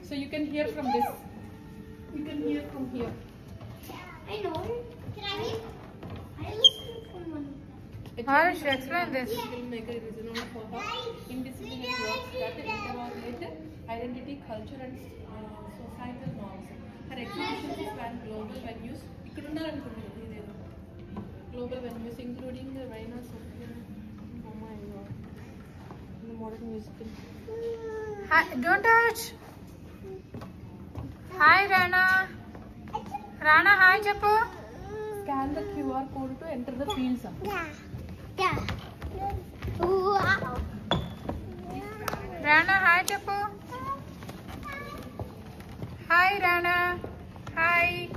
So you can hear from this. You can hear from here. I know. Can I read? I listen from one. Harsh, explain this. Filmmaker is known for her interdisciplinary works that interrogate identity, culture, and societal norms. Her exhibitions span global venues. Global venues including the Reina Sofia, in the modern musical. Hi, don't touch. Hi, Rana. Rana, hi, Chappu. Scan the QR code to enter the fields. Yeah. Wow. Rana, hi, Chappu. Hi, Rana. Hi.